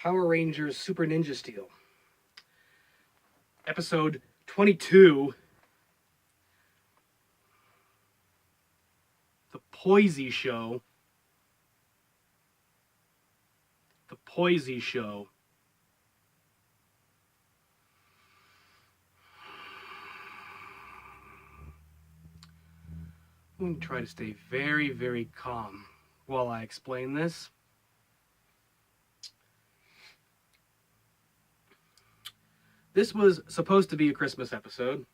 Power Rangers Super Ninja Steel. Episode 22. The Poisey Show. The Poisey Show. I'm going to try to stay very, very calm while I explain this. This was supposed to be a Christmas episode.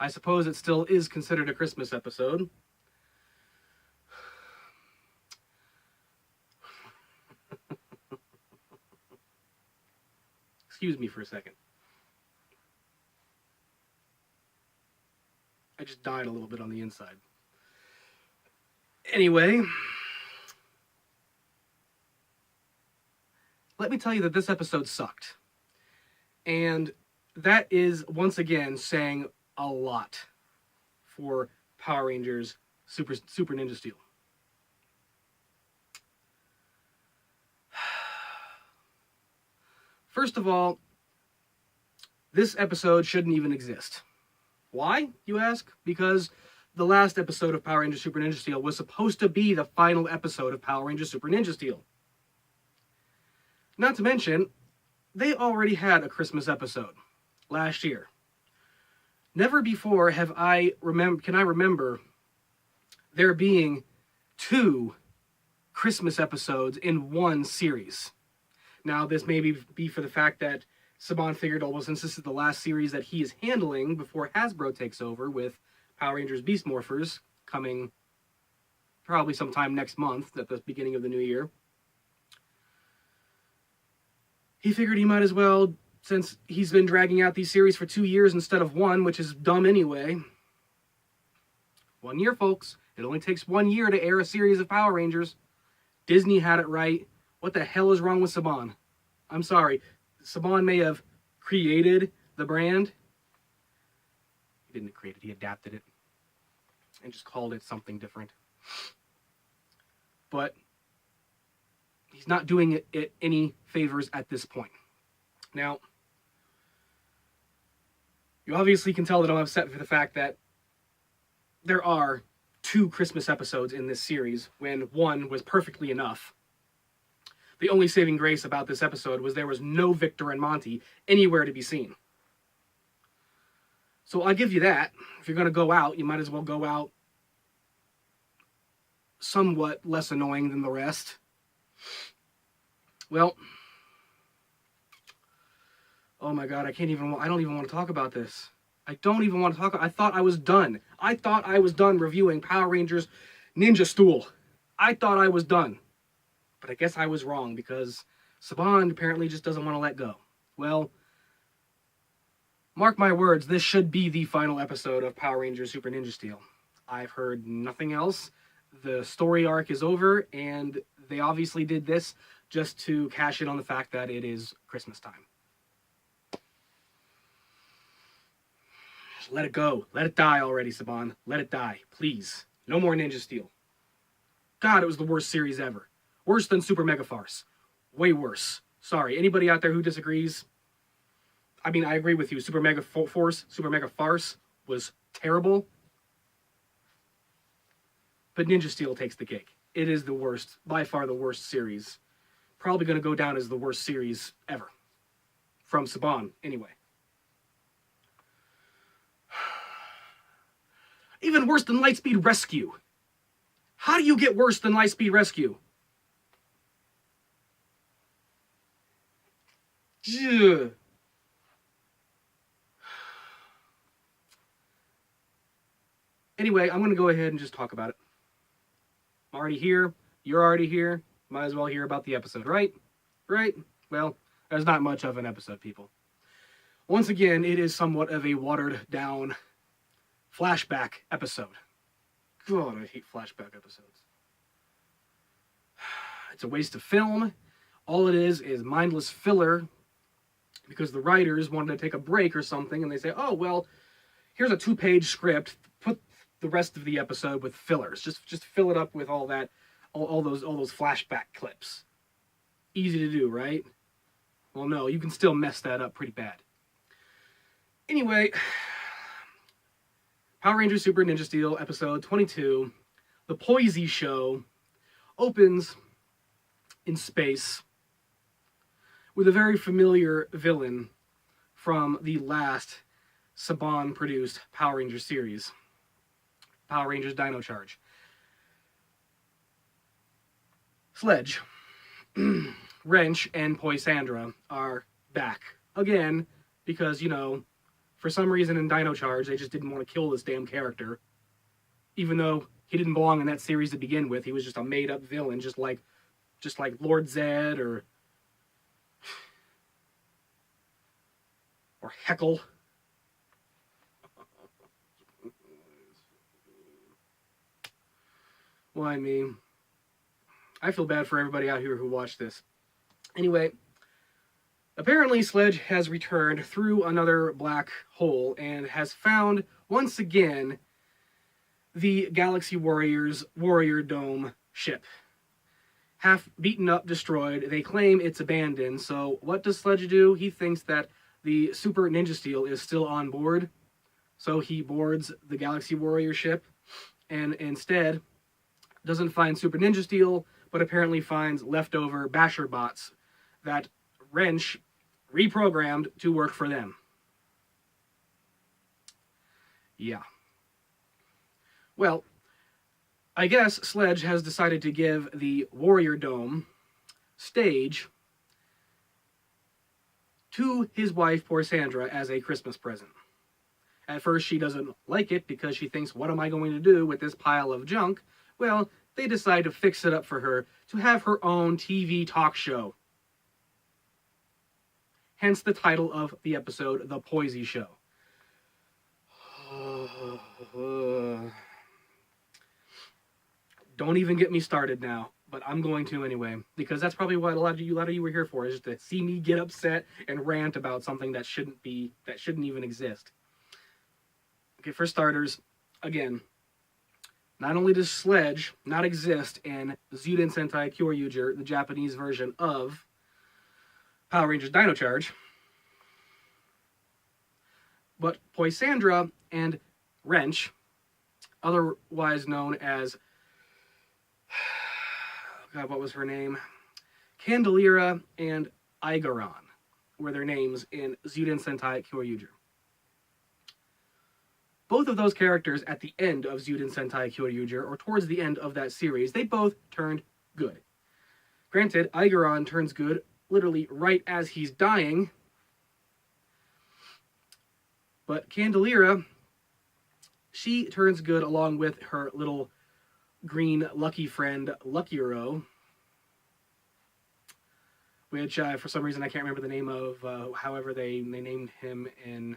I suppose it still is considered a Christmas episode. Excuse me for a second. I just died a little bit on the inside. Anyway, let me tell you that this episode sucked. And that is, once again, saying a lot for Power Rangers Super Ninja Steel. First of all, this episode shouldn't even exist. Why, you ask? Because the last episode of Power Rangers Super Ninja Steel was supposed to be the final episode of Power Rangers Super Ninja Steel. Not to mention, they already had a Christmas episode last year. Never before can I remember there being 2 Christmas episodes in one series. Now, this may be for the fact that Saban figured, well, since this is the last series that he is handling before Hasbro takes over with Power Rangers Beast Morphers coming probably sometime next month at the beginning of the new year. He figured he might as well, since he's been dragging out these series for 2 years instead of 1, which is dumb anyway. 1 year, folks. It only takes 1 year to air a series of Power Rangers. Disney had it right. What the hell is wrong with Saban? I'm sorry. Saban may have created the brand. He didn't create it. He adapted it and just called it something different. But he's not doing it any favors at this point. Now, you obviously can tell that I'm upset for the fact that there are 2 Christmas episodes in this series when 1 was perfectly enough. The only saving grace about this episode was there was no Victor and Monty anywhere to be seen. So I'll give you that. If you're going to go out, you might as well go out somewhat less annoying than the rest. Well, oh my God, I don't even want to talk about this. I thought I was done. I thought I was done reviewing Power Rangers Ninja Steel. I thought I was done. But I guess I was wrong, because Saban apparently just doesn't want to let go. Well, mark my words, this should be the final episode of Power Rangers Super Ninja Steel. I've heard nothing else. The story arc is over, and they obviously did this just to cash in on the fact that it is Christmas time. Just let it go. Let it die already, Saban. Let it die, please. No more Ninja Steel. God, it was the worst series ever. Worse than Super Mega Farce. Way worse. Sorry, anybody out there who disagrees? I mean, I agree with you. Super Mega Farce was terrible. But Ninja Steel takes the cake. It is the worst, by far the worst series. Probably going to go down as the worst series ever. From Saban, anyway. Even worse than Lightspeed Rescue. How do you get worse than Lightspeed Rescue? Ugh. Anyway, I'm going to go ahead and just talk about it. I'm already here. You're already here. Might as well hear about the episode, right? Right? Well, there's not much of an episode, people. Once again, it is somewhat of a watered-down flashback episode. God, I hate flashback episodes. It's a waste of film. All it is mindless filler, because the writers wanted to take a break or something, and they say, oh, well, here's a 2-page script. Put the rest of the episode with fillers. Just fill it up with all that, all those flashback clips. Easy to do, right? Well, no, you can still mess that up pretty bad. Anyway, Power Rangers Super Ninja Steel episode 22, The Poisey Show, opens in space with a very familiar villain from the last Saban-produced Power Rangers series, Power Rangers Dino Charge. Sledge, Wrench, and Poisandra are back again because, you know, for some reason in Dino Charge they just didn't want to kill this damn character, even though he didn't belong in that series to begin with. He was just a made-up villain, just like Lord Zed or Heckle. Well, I mean, I feel bad for everybody out here who watched this. Anyway, apparently Sledge has returned through another black hole and has found, once again, the Galaxy Warriors Warrior Dome ship. Half beaten up, destroyed. They claim it's abandoned, so what does Sledge do? He thinks that the Super Ninja Steel is still on board, so he boards the Galaxy Warrior ship, and instead doesn't find Super Ninja Steel, but apparently finds leftover Basher bots that Wrench reprogrammed to work for them. Yeah. Well, I guess Sledge has decided to give the Warrior Dome stage to his wife, Poisandra, as a Christmas present. At first, she doesn't like it because she thinks, what am I going to do with this pile of junk? Well, they decide to fix it up for her to have her own TV talk show. Hence the title of the episode, The Poisey Show. Don't even get me started now, but I'm going to anyway, because that's probably what a lot of you were here for, is just to see me get upset and rant about something that shouldn't even exist. Okay, for starters, again, not only does Sledge not exist in Zuden Sentai Kyoryuger, the Japanese version of Power Rangers Dino Charge, but Poisandra and Wrench, otherwise known as, God, what was her name? Candelira and Igaron were their names in Zuden Sentai Kyoryuger. Both of those characters at the end of Zuden Sentai Kyoryuger, or towards the end of that series, they both turned good. Granted, Igaron turns good literally right as he's dying, but Candelira, she turns good along with her little green lucky friend, Luckiro, which for some reason I can't remember the name of, however they named him in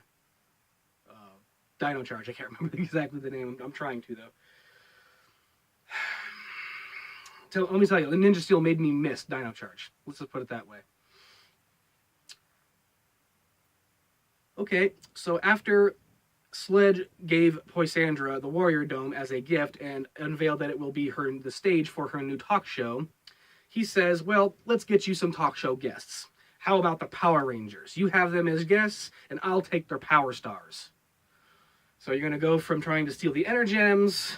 Dino Charge. I can't remember exactly the name. I'm trying to, though. So let me tell you, the Ninja Steel made me miss Dino Charge. Let's just put it that way. Okay, so after Sledge gave Poisandra the Warrior Dome as a gift and unveiled that it will be the stage for her new talk show, he says, well, let's get you some talk show guests. How about the Power Rangers? You have them as guests, and I'll take their power stars. So you're going to go from trying to steal the Energems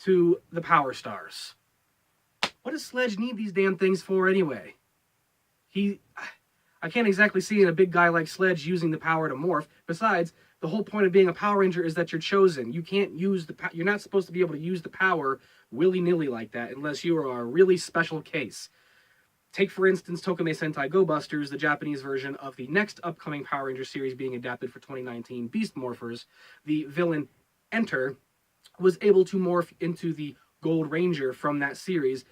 to the Power Stars. What does Sledge need these damn things for anyway? I can't exactly see a big guy like Sledge using the power to morph. Besides, the whole point of being a Power Ranger is that you're chosen. You can't use you're not supposed to be able to use the power willy-nilly like that unless you are a really special case. Take, for instance, Tokime Sentai Go Busters, the Japanese version of the next upcoming Power Ranger series being adapted for 2019, Beast Morphers. The villain, Enter, was able to morph into the Gold Ranger from that series.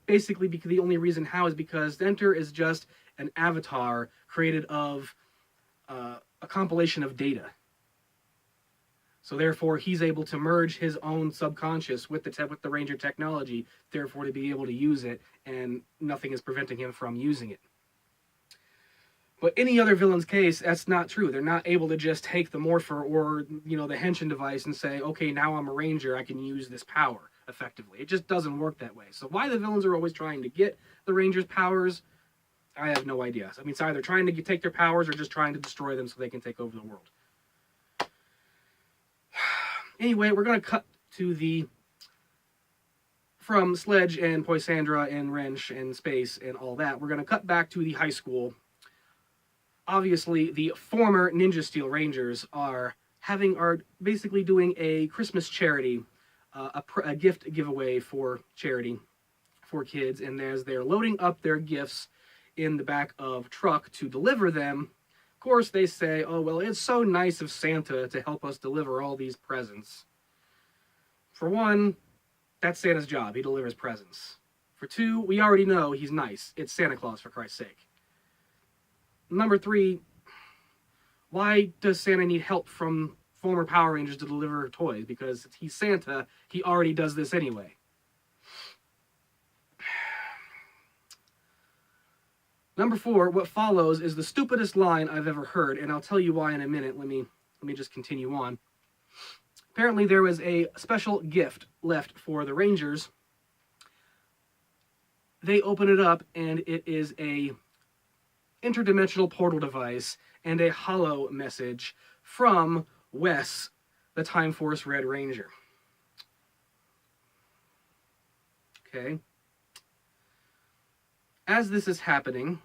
Basically, because the only reason how is because Enter is just an avatar created of a compilation of data. So therefore, he's able to merge his own subconscious with the Ranger technology, therefore to be able to use it, and nothing is preventing him from using it. But any other villain's case, that's not true. They're not able to just take the Morpher or, the Henshin device and say, okay, now I'm a Ranger, I can use this power effectively. It just doesn't work that way. So why the villains are always trying to get the Ranger's powers, I have no idea. I mean, it's either trying to take their powers or just trying to destroy them so they can take over the world. Anyway, we're going to cut to from Sledge and Poisandra and Wrench and Space and all that, we're going to cut back to the high school. Obviously, the former Ninja Steel Rangers are basically doing a Christmas charity, a gift giveaway for charity for kids, and as they're loading up their gifts in the back of truck to deliver them, of course they say, oh, well, it's so nice of Santa to help us deliver all these presents. For one, that's Santa's job. He delivers presents. For two, we already know he's nice. It's Santa Claus, for Christ's sake. Number three, why does Santa need help from former Power Rangers to deliver toys? Because he's Santa, he already does this anyway. Number four, what follows is the stupidest line I've ever heard, and I'll tell you why in a minute. Let me just continue on. Apparently there was a special gift left for the Rangers. They open it up, and it is a interdimensional portal device and a holo message from Wes, the Time Force Red Ranger. Okay. As this is happening,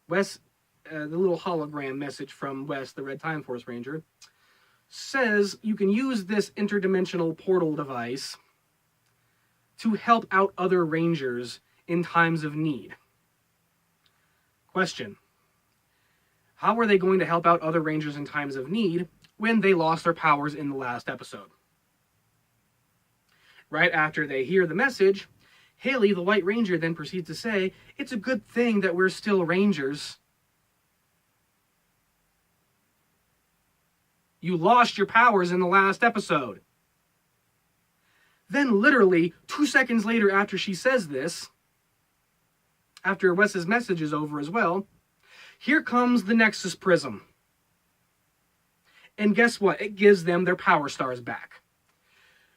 Wes, the little hologram message from Wes, the Red Time Force Ranger, says you can use this interdimensional portal device to help out other Rangers in times of need. Question: how are they going to help out other Rangers in times of need when they lost their powers in the last episode? Right after they hear the message, Haley, the White Ranger, then proceeds to say, it's a good thing that we're still Rangers. You lost your powers in the last episode. Then literally 2 seconds later after she says this, after Wes's message is over as well, here comes the Nexus Prism. And guess what? It gives them their power stars back.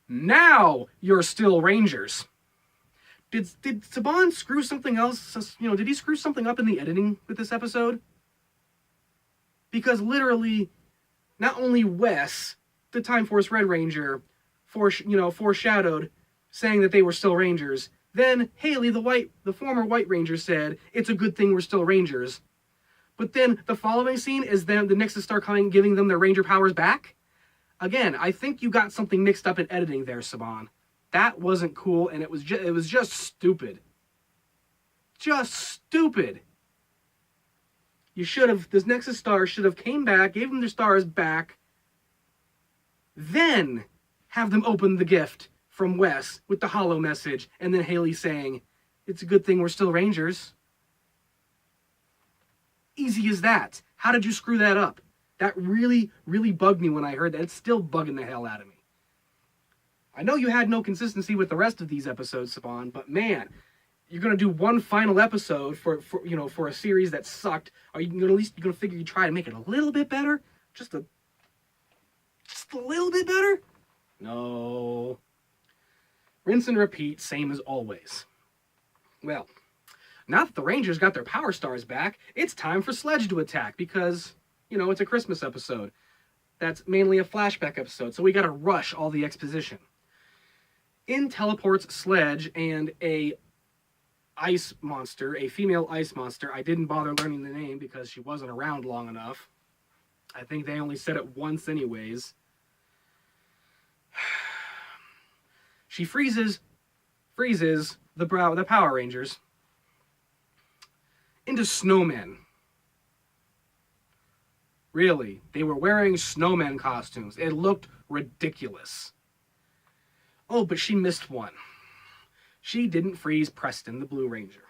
Now you're still Rangers. Did Saban screw something else? Did he screw something up in the editing with this episode? Because literally, not only Wes, the Time Force Red Ranger, foreshadowed saying that they were still Rangers. Then Haley, the former White Ranger, said, it's a good thing we're still Rangers. But then the following scene is them, the Nexus Star coming, giving them their Ranger powers back. Again, I think you got something mixed up in editing there, Saban. That wasn't cool, and it was just stupid. Just stupid. This Nexus Star should have came back, gave them their stars back, then have them open the gift from Wes with the holo message, and then Haley saying, it's a good thing we're still Rangers. Easy as that. How did you screw that up? That really, really bugged me when I heard that. It's still bugging the hell out of me. I know you had no consistency with the rest of these episodes, Saban, but man, you're gonna do one final episode for a series that sucked. Are you gonna figure you try to make it a little bit better? Just a little bit better? No. Rinse and repeat, same as always. Well, now that the Rangers got their power stars back, it's time for Sledge to attack because, it's a Christmas episode. That's mainly a flashback episode, so we gotta rush all the exposition. In teleports Sledge and a ice monster, a female ice monster. I didn't bother learning the name because she wasn't around long enough. I think they only said it once anyways. She freezes the Power Rangers into snowmen. Really, they were wearing snowman costumes. It looked ridiculous. Oh, but she missed one. She didn't freeze Preston, the Blue Ranger.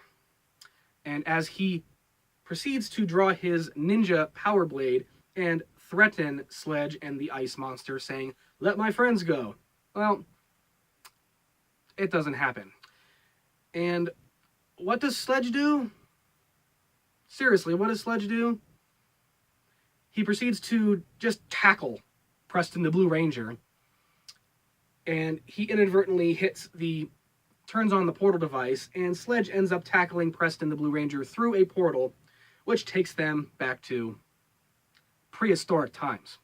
And as he proceeds to draw his ninja power blade and threaten Sledge and the ice monster, saying, let my friends go. Well, it doesn't happen. And what does Sledge do? Seriously, what does Sledge do? He proceeds to just tackle Preston, the Blue Ranger. And he inadvertently hits the turns on the portal device, and Sledge ends up tackling Preston the Blue Ranger through a portal, which takes them back to prehistoric times.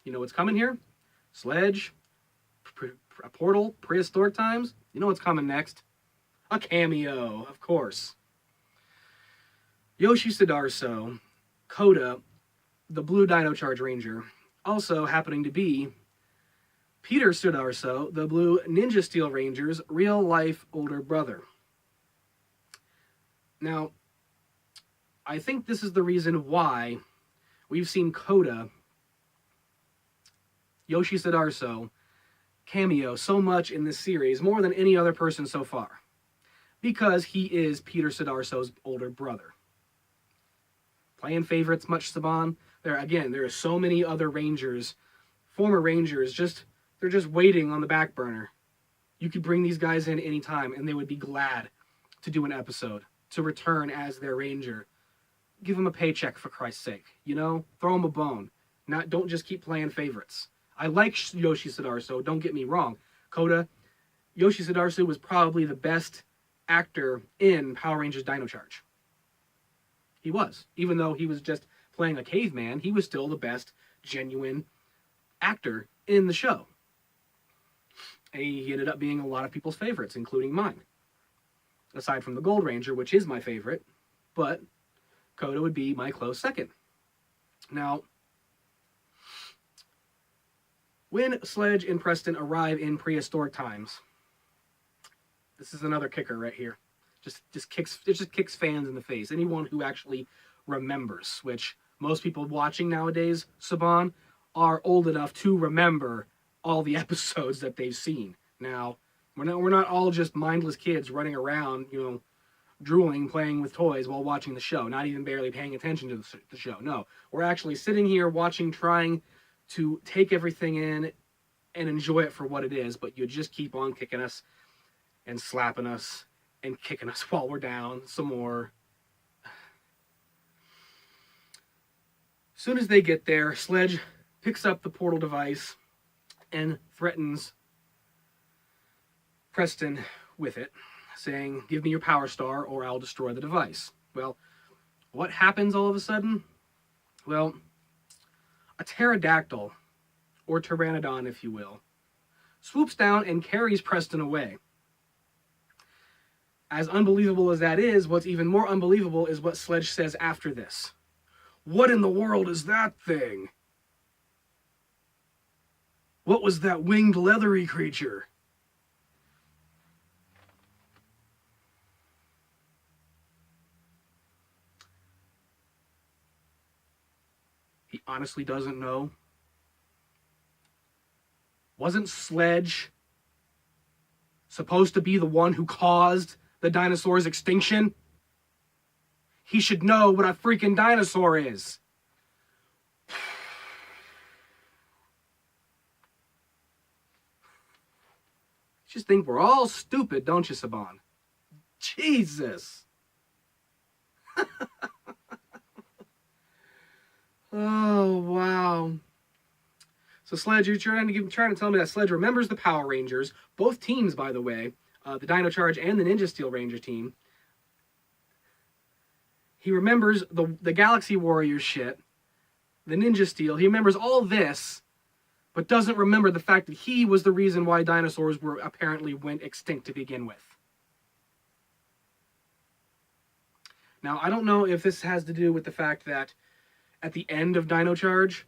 You know what's coming here? Sledge, a portal, prehistoric times. You know what's coming next? A cameo, of course. Yoshi Sudarso, Koda, the Blue Dino Charge Ranger, also happening to be Peter Sudarso, the Blue Ninja Steel Ranger's real-life older brother. Now, I think this is the reason why we've seen Koda, Yoshi Sudarso, cameo so much in this series, more than any other person so far. Because he is Peter Sudarso's older brother. Playing favorites much, Saban? There are so many other Rangers, former Rangers, they're just waiting on the back burner. You could bring these guys in anytime, and they would be glad to do an episode, to return as their Ranger. Give them a paycheck, for Christ's sake. You know? Throw them a bone. Don't just keep playing favorites. I like Yoshi Sudarso, don't get me wrong. Koda, Yoshi Sudarso was probably the best actor in Power Rangers Dino Charge. He was. Even though he was just playing a caveman, he was still the best genuine actor in the show. And he ended up being a lot of people's favorites, including mine. Aside from the Gold Ranger, which is my favorite, but Koda would be my close second. Now, when Sledge and Preston arrive in prehistoric times, this is another kicker right here. It just kicks fans in the face. Anyone who actually remembers, which most people watching nowadays, Saban, are old enough to remember all the episodes that they've seen. Now, we're not all just mindless kids running around, drooling, playing with toys while watching the show, not even barely paying attention to the show. No, we're actually sitting here watching, trying to take everything in and enjoy it for what it is, but you just keep on kicking us and slapping us and kicking us while we're down some more. As soon as they get there, Sledge picks up the portal device and threatens Preston with it, saying, "Give me your power star or I'll destroy the device." Well, what happens all of a sudden? Well, a pterodactyl, or pteranodon if you will, swoops down and carries Preston away. As unbelievable as that is, what's even more unbelievable is what Sledge says after this. "What in the world is that thing? What was that winged leathery creature?" He honestly doesn't know. Wasn't Sledge supposed to be the one who caused the dinosaur's extinction? He should know what a freaking dinosaur is. You just think we're all stupid, don't you, Saban? Jesus. Oh, wow. So Sledge, you're trying to tell me that Sledge remembers the Power Rangers, both teams, by the way, the Dino Charge and the Ninja Steel Ranger team. He remembers the Galaxy Warriors shit, the Ninja Steel. He remembers all this, but doesn't remember the fact that he was the reason why dinosaurs apparently went extinct to begin with. Now, I don't know if this has to do with the fact that at the end of Dino Charge,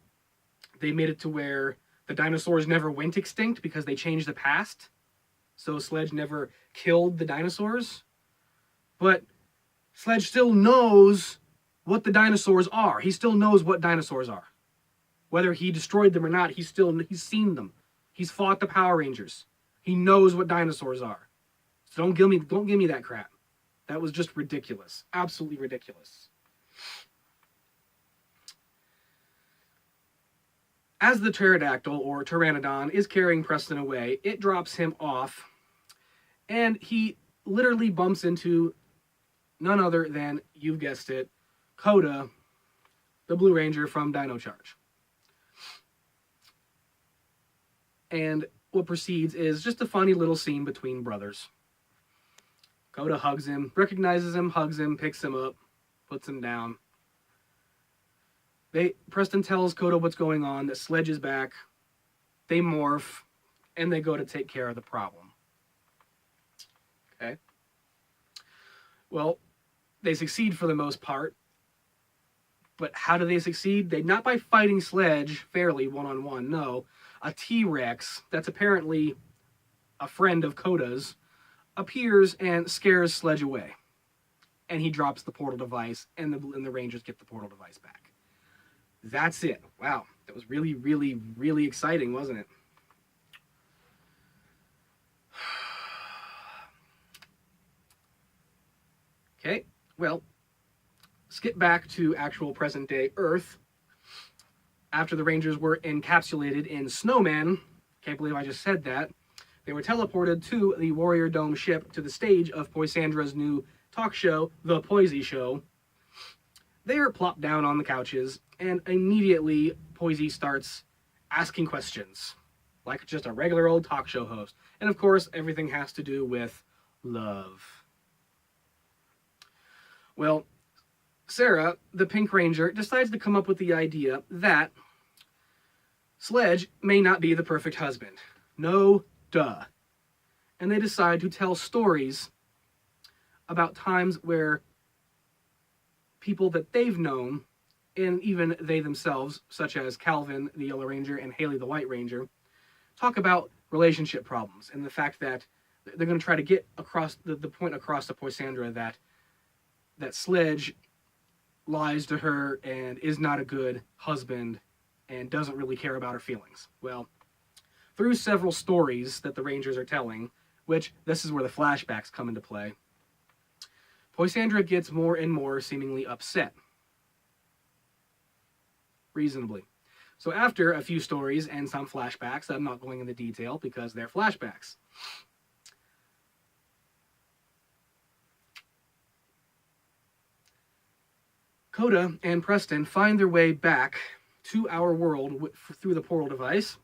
they made it to where the dinosaurs never went extinct because they changed the past. So Sledge never killed the dinosaurs. But Sledge still knows what the dinosaurs are. He still knows what dinosaurs are. Whether he destroyed them or not, he's seen them. He's fought the Power Rangers. He knows what dinosaurs are. So don't give me that crap. That was just ridiculous. Absolutely ridiculous. As the pterodactyl, or pteranodon, is carrying Preston away, it drops him off, and he literally bumps into none other than, you've guessed it, Koda, the Blue Ranger from Dino Charge. And what proceeds is just a funny little scene between brothers. Coda hugs him, recognizes him, hugs him, picks him up, puts him down. Preston tells Coda what's going on, that Sledge is back. They morph, and they go to take care of the problem. Okay? Well, they succeed for the most part. But how do they succeed? Not by fighting Sledge fairly one-on-one, no. A T-Rex, that's apparently a friend of Coda's, appears and scares Sledge away. And he drops the portal device, and the Rangers get the portal device back. That's it. Wow. That was really, really, really exciting, wasn't it? Okay, well, skip back to actual present-day Earth. After the Rangers were encapsulated in snowmen, can't believe I just said that, they were teleported to the Warrior Dome ship to the stage of Poisandra's new talk show, The Poisey Show. They are plopped down on the couches, and immediately Poisey starts asking questions, like just a regular old talk show host. And of course, everything has to do with love. Well, Sarah, the Pink Ranger, decides to come up with the idea that Sledge may not be the perfect husband. No, duh. And they decide to tell stories about times where people that they've known, and even they themselves, such as Calvin, the Yellow Ranger, and Haley, the White Ranger, talk about relationship problems and the fact that they're going to try to get across the point across to Poisandra that Sledge lies to her and is not a good husband and doesn't really care about her feelings. Well, through several stories that the Rangers are telling, which this is where the flashbacks come into play, Poisandra gets more and more seemingly upset. Reasonably. So after a few stories and some flashbacks, I'm not going into detail because they're flashbacks, Coda and Preston find their way back to our world through the portal device,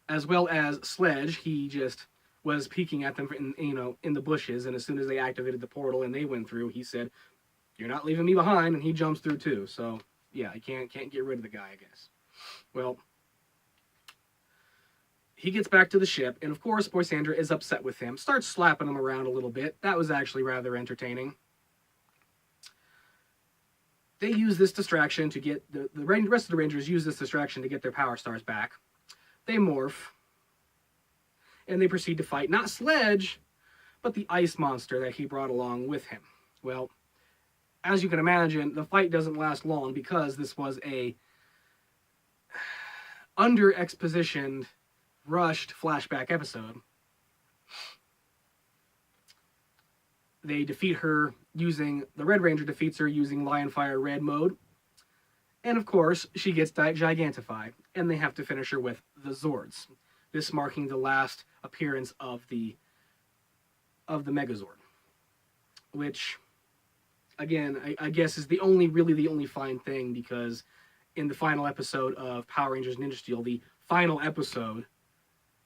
as well as Sledge. He just was peeking at them in the bushes, and as soon as they activated the portal and they went through, he said, "You're not leaving me behind," and he jumps through too. So yeah, I can't get rid of the guy, I guess. Well, he gets back to the ship, and of course Poisandra is upset with him, starts slapping him around a little bit. That was actually rather entertaining. They use this distraction to get the rest of the Rangers use this distraction to get their power stars back. They morph, and they proceed to fight not Sledge, but the ice monster that he brought along with him. Well, as you can imagine, the fight doesn't last long because this was a under-expositioned, rushed flashback episode. They defeat her using, the Red Ranger defeats her using Lionfire Red mode. And of course, she gets gigantified, and they have to finish her with the Zords. This marking the last appearance of the Megazord. Which, again, I guess is the only fine thing, because in the final episode of Power Rangers Ninja Steel, the final episode,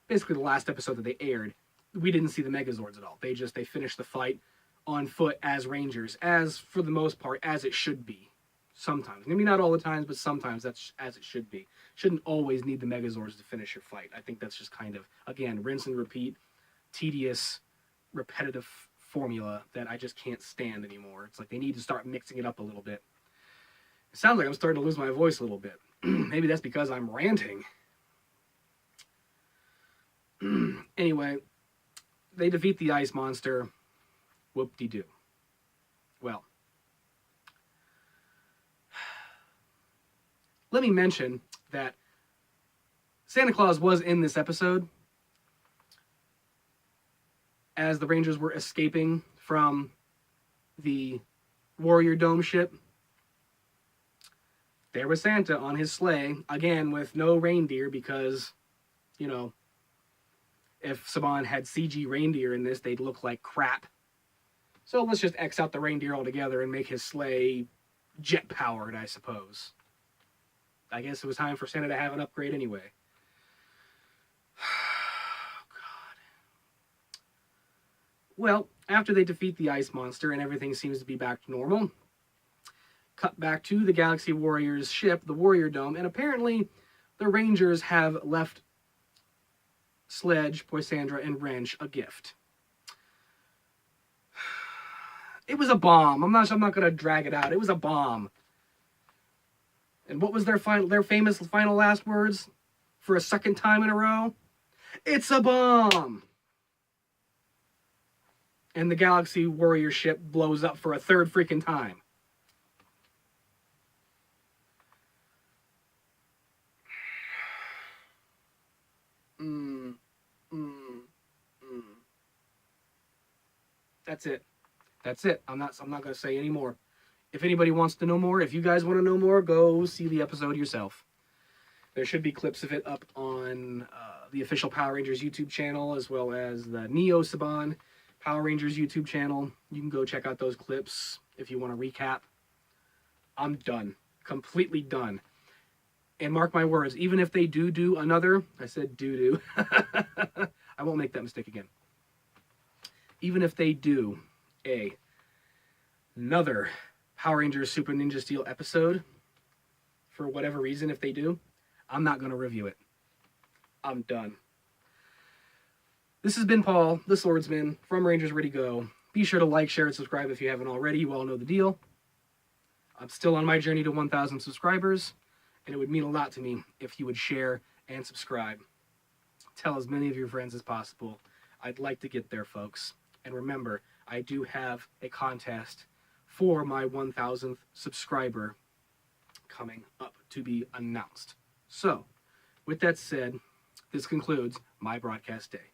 basically the last episode that they aired, we didn't see the Megazords at all. They finished the fight on foot as Rangers, as for the most part, as it should be. Sometimes. Maybe not all the times, but sometimes that's as it should be. Shouldn't always need the Megazords to finish your fight. I think that's just kind of, again, rinse and repeat, tedious, repetitive formula that I just can't stand anymore. It's like they need to start mixing it up a little bit. It sounds like I'm starting to lose my voice a little bit. Maybe that's because I'm ranting. Anyway, they defeat the ice monster. Whoop-de-doo. Well, let me mention that Santa Claus was in this episode as the Rangers were escaping from the Warrior Dome ship. There was Santa on his sleigh, again with no reindeer because, if Saban had CG reindeer in this, they'd look like crap. So let's just X out the reindeer altogether and make his sleigh jet-powered, I suppose. I guess it was time for Santa to have an upgrade anyway. Well, after they defeat the ice monster and everything seems to be back to normal, cut back to the Galaxy Warriors ship, the Warrior Dome, and apparently the Rangers have left Sledge, Poisandra, and Wrench a gift. It was a bomb. I'm not going to drag it out. It was a bomb. And what was their famous final last words for a second time in a row? It's a bomb. And the Galaxy Warrior ship blows up for a third freaking time. That's it. That's it. I'm not going to say any more. If anybody wants to know more, if you guys want to know more, go see the episode yourself. There should be clips of it up on the official Power Rangers YouTube channel, as well as the Neo Saban Power Rangers YouTube channel. You can go check out those clips if you want to recap. I'm done. Completely done. And mark my words, even if they do another, I said do. I won't make that mistake again. Even if they do another Power Rangers Super Ninja Steel episode, for whatever reason, if they do, I'm not going to review it. I'm done. This has been Paul, the Swordsman, from Rangers Ready Go. Be sure to like, share, and subscribe if you haven't already. You all know the deal. I'm still on my journey to 1,000 subscribers, and it would mean a lot to me if you would share and subscribe. Tell as many of your friends as possible. I'd like to get there, folks. And remember, I do have a contest for my 1,000th subscriber coming up to be announced. So, with that said, this concludes my broadcast day.